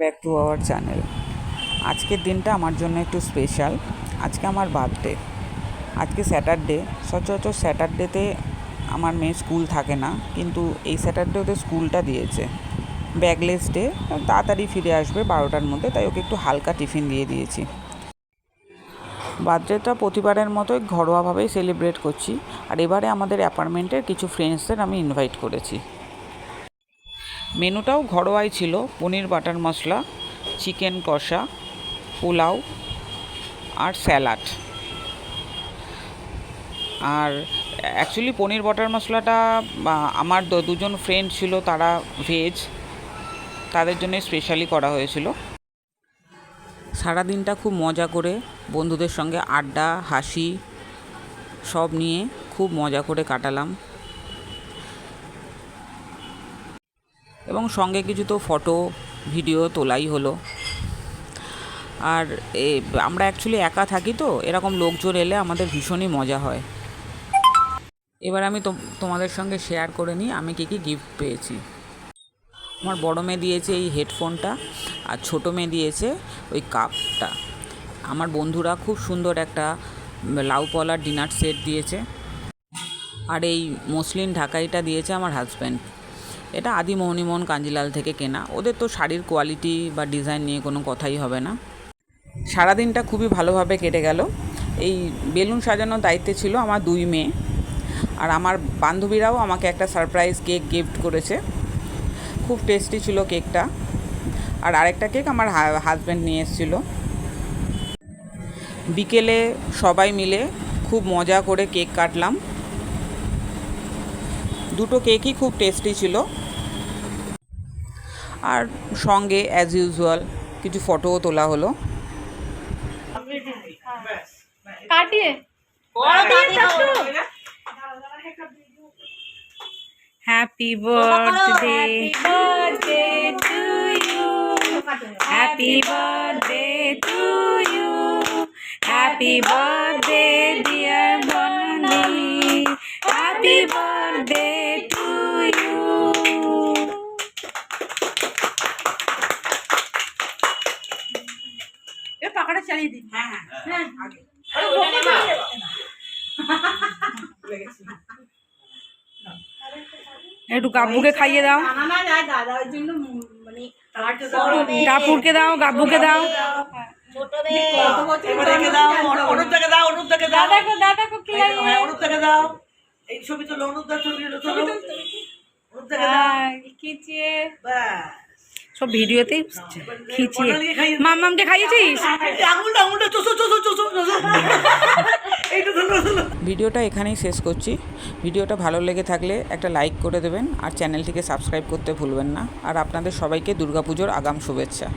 Back to our channel. আজকের দিনটা আমার জন্য একটু স্পেশাল। আজকে আমার বার্থডে। আজকে স্যাটারডে। সচরাচর স্যাটারডেতে আমার মেয়ে স্কুল থাকে না, কিন্তু এই স্যাটারডে ওদের স্কুলটা দিয়েছে। ব্যাগলেস ডে, তাড়াতাড়ি ফিরে আসবে 12টার মধ্যে, তাই ওকে একটু হালকা টিফিন দিয়ে দিয়েছি। বার্থডেটা প্রতিবারের মতোই ঘরোয়াভাবেই সেলিব্রেট করছি। আর এবারে আমাদের অ্যাপার্টমেন্টের কিছু ফ্রেন্ডসদের আমি ইনভাইট করেছি। মেনুটাও ঘরোয়াই ছিল। পনির বাটার মশলা, চিকেন কষা, পোলাও আর স্যালাড। আর অ্যাকচুয়ালি পনির বাটার মশলাটা আমার দুজন ফ্রেন্ড ছিল, তারা ভেজ, তাদের জন্য স্পেশালি করা হয়েছিল। সারাদিনটা খুব মজা করে বন্ধুদের সঙ্গে আড্ডা হাসি সব নিয়ে খুব মজা করে কাটালাম। এবং সঙ্গে কিছু তো ফটো ভিডিও তোলাই হলো। আর আমরা অ্যাকচুয়ালি একা থাকি, তো এরকম লোকজন এলে আমাদের ভীষণই মজা হয়। এবার আমি তোমাদের সঙ্গে শেয়ার করে নিই আমি কী গিফট পেয়েছি। আমার বড় মেয়ে দিয়েছে এই হেডফোনটা, আর ছোটো মেয়ে দিয়েছে ওই কাপটা। আমার বন্ধুরা খুব সুন্দর একটা লাউ পলার ডিনার সেট দিয়েছে। আর এই মসলিন ঢাকাইটা দিয়েছে আমার হাজব্যান্ড। এটা আদি মোহনীমোহন কাঞ্জিলাল থেকে কেনা। ওদের তো শাড়ির কোয়ালিটি বা ডিজাইন নিয়ে কোনো কথাই হবে না। সারাদিনটা খুবই ভালোভাবে কেটে গেল। এই বেলুন সাজানোর দায়িত্বে ছিল আমার দুই মেয়ে, আর আমার বান্ধবীরাও আমাকে একটা সারপ্রাইজ কেক গিফট করেছে। খুব টেস্টি ছিল কেকটা। আর আরেকটা কেক আমার হাজব্যান্ড নিয়ে এসেছিলো। বিকেলে সবাই মিলে খুব মজা করে কেক কাটলাম। দুটো কেকই খুব টেস্টি ছিল। আর সঙ্গে অ্যাজ ইউজুয়াল কিছু ফটোও তোলা হলো। Happy birthday, birthday to you. Happy birthday to you. Happy birthday, dear Bonnie. Happy birthday to you. ये पकड़ा चली दी। हाँ हाँ आगे। একটু গাব্বুকে খাইয়ে দাও, টাপুরকে দাও, গাব্বুকে দাও, সব ভিডিওতেই খিচিয়ে। মাম্মামকে খাইয়েছিস? ভিডিওটা এখানেই শেষ করছি। ভিডিওটা ভালো লেগে থাকলে একটা লাইক করে দেবেন, আর চ্যানেলটিকে সাবস্ক্রাইব করতে ভুলবেন না। আর আপনাদের সবাইকে দুর্গাপুজোর আগাম শুভেচ্ছা।